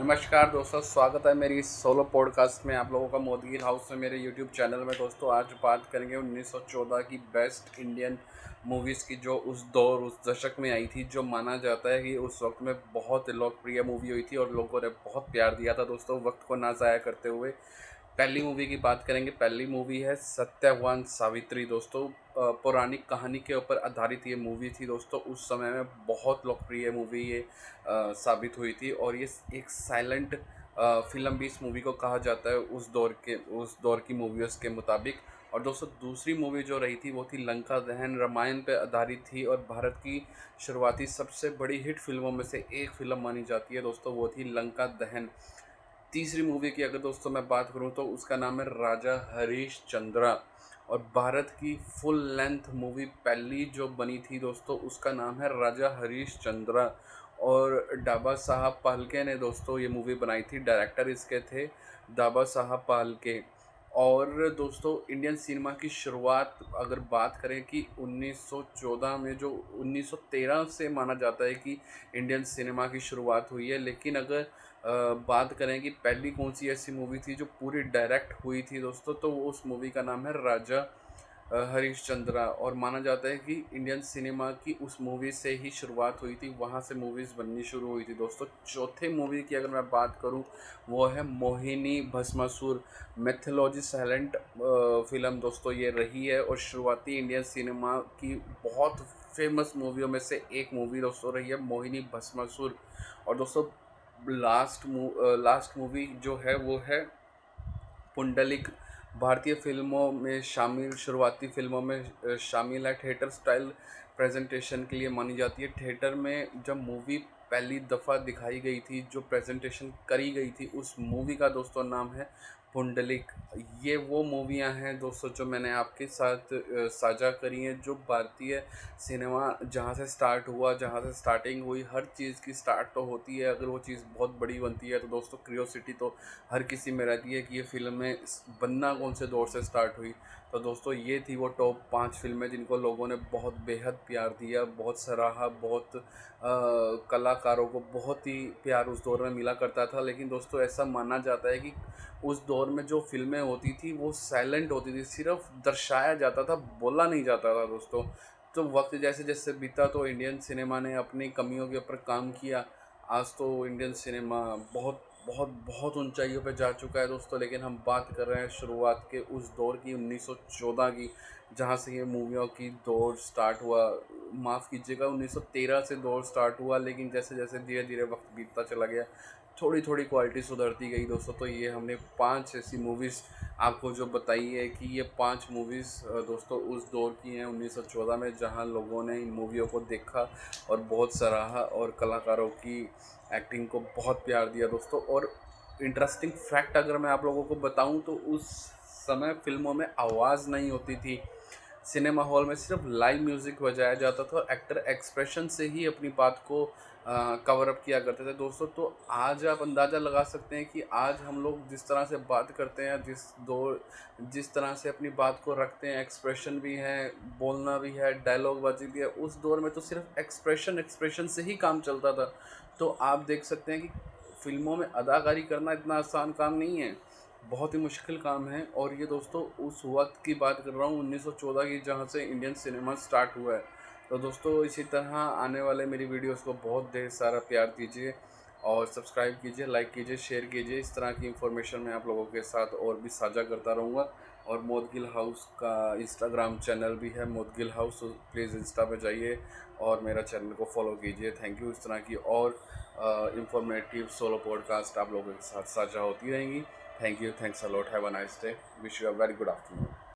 नमस्कार दोस्तों, स्वागत है मेरी इस सोलो पॉडकास्ट में। आप लोगों का मोदगिल हाउस में मेरे यूट्यूब चैनल में। दोस्तों आज बात करेंगे 1914 की बेस्ट इंडियन मूवीज़ की, जो उस दौर उस दशक में आई थी, जो माना जाता है कि उस वक्त में बहुत लोकप्रिय मूवी हुई थी और लोगों ने बहुत प्यार दिया था। दोस्तों वक्त को ना ज़ाया करते हुए पहली मूवी की बात करेंगे। पहली मूवी है सत्यवान सावित्री। दोस्तों पौराणिक कहानी के ऊपर आधारित ये मूवी थी। दोस्तों उस समय में बहुत लोकप्रिय मूवी ये साबित हुई थी और ये एक साइलेंट फिल्म भी इस मूवी को कहा जाता है उस दौर की मूवीज़ के मुताबिक। और दोस्तों दूसरी मूवी जो रही थी वो थी लंका दहन। रामायण पे आधारित थी और भारत की शुरुआती सबसे बड़ी हिट फिल्मों में से एक फिल्म मानी जाती है। दोस्तों वो थी लंका दहन। तीसरी मूवी की अगर दोस्तों मैं बात करूं तो उसका नाम है राजा हरीशचंद्रा। और भारत की फुल लेंथ मूवी पहली जो बनी थी दोस्तों उसका नाम है राजा हरीशचंद्रा। और डाबा साहब फाल्के ने दोस्तों ये मूवी बनाई थी। डायरेक्टर इसके थे दाबा साहब फाल्के। और दोस्तों इंडियन सिनेमा की शुरुआत अगर बात करें कि 1914 में, जो 1913 से माना जाता है कि इंडियन सिनेमा की शुरुआत हुई है। लेकिन अगर बात करें कि पहली कौन सी ऐसी मूवी थी जो पूरी डायरेक्ट हुई थी दोस्तों, तो वो उस मूवी का नाम है राजा हरीशचंद्रा। और माना जाता है कि इंडियन सिनेमा की उस मूवी से ही शुरुआत हुई थी, वहाँ से मूवीज़ बननी शुरू हुई थी। दोस्तों चौथे मूवी की अगर मैं बात करूँ वो है Mohini Bhasmasur. Mythology silent film दोस्तों ये रही है और शुरुआती इंडियन सिनेमा की बहुत फेमस मूवियों में से एक मूवी दोस्तों रही है मोहिनी भस्मासुर। और दोस्तों लास्ट मूवी जो है वो है पुंडलिक। भारतीय फिल्मों में शामिल शुरुआती फिल्मों में शामिल है। थिएटर स्टाइल प्रेजेंटेशन के लिए मानी जाती है। थिएटर में जब मूवी पहली दफ़ा दिखाई गई थी, जो प्रेजेंटेशन करी गई थी, उस मूवी का दोस्तों नाम है पुंडलिक। ये वो मूवियाँ हैं दोस्तों जो मैंने आपके साथ साझा करी हैं, जो भारतीय सिनेमा जहाँ से स्टार्ट हुआ, जहाँ से स्टार्टिंग हुई। हर चीज़ की स्टार्ट तो होती है, अगर वो चीज़ बहुत बड़ी बनती है तो दोस्तों क्यूरियोसिटी तो हर किसी में रहती है कि ये फिल्में बनना कौन से दौर से स्टार्ट हुई। तो दोस्तों ये थी वो टॉप 5 फिल्में जिनको लोगों ने बहुत बेहद प्यार दिया, बहुत सराहा, बहुत कलाकारों को बहुत ही प्यार उस दौर में मिला करता था। लेकिन दोस्तों ऐसा माना जाता है कि उस दौर में जो फिल्में होती थी वो साइलेंट होती थी, सिर्फ दर्शाया जाता था, बोला नहीं जाता था दोस्तों। तो वक्त जैसे जैसे बीता तो इंडियन सिनेमा ने अपनी कमियों के ऊपर काम किया। आज तो इंडियन सिनेमा बहुत बहुत बहुत ऊंचाइयों पे जा चुका है दोस्तों। लेकिन हम बात कर रहे हैं शुरुआत के उस दौर की, 1914 की, जहाँ से ये मूवियों की दौर स्टार्ट हुआ। माफ़ कीजिएगा, 1913 से दौर स्टार्ट हुआ। लेकिन जैसे जैसे धीरे धीरे वक्त बीतता चला गया, थोड़ी थोड़ी क्वालिटी सुधरती गई दोस्तों। तो ये हमने 5 ऐसी मूवीज़ आपको जो बताई है कि ये 5 मूवीज़ दोस्तों उस दौर की हैं 1914 में, जहाँ लोगों ने इन मूवियों को देखा और बहुत सराहा और कलाकारों की एक्टिंग को बहुत प्यार दिया दोस्तों। और इंटरेस्टिंग फैक्ट अगर मैं आप लोगों को बताऊं तो उस समय फ़िल्मों में आवाज़ नहीं होती थी। सिनेमा हॉल में सिर्फ लाइव म्यूज़िक बजाया जाता था और एक्टर एक्सप्रेशन से ही अपनी बात को कवर अप किया करते थे दोस्तों। तो आज आप अंदाज़ा लगा सकते हैं कि आज हम लोग जिस तरह से बात करते हैं, जिस तरह से अपनी बात को रखते हैं, एक्सप्रेशन भी है, बोलना भी है, डायलॉग बाजी भी है। उस दौर में तो सिर्फ एक्सप्रेशन से ही काम चलता था। तो आप देख सकते हैं कि फ़िल्मों में अदाकारी करना इतना आसान काम नहीं है, बहुत ही मुश्किल काम है। और ये दोस्तों उस वक्त की बात कर रहा हूँ 1914 की, जहाँ से इंडियन सिनेमा स्टार्ट हुआ है। तो दोस्तों इसी तरह आने वाले मेरी वीडियोस को बहुत ढेर सारा प्यार दीजिए और सब्सक्राइब कीजिए, लाइक कीजिए, शेयर कीजिए। इस तरह की इन्फॉर्मेशन मैं आप लोगों के साथ और भी साझा करता रहूँगा। और मोदगिल हाउस का इंस्टाग्राम चैनल भी है, मोदगिल हाउस। प्लीज़ इंस्टा पे जाइए और मेरा चैनल को फॉलो कीजिए। Thank you. इस तरह की और इंफॉर्मेटिव सोलो पॉडकास्ट आप लोगों के साथ साझा होती रहेंगी। Thank you, thanks a lot, have a nice day, wish you a very good afternoon.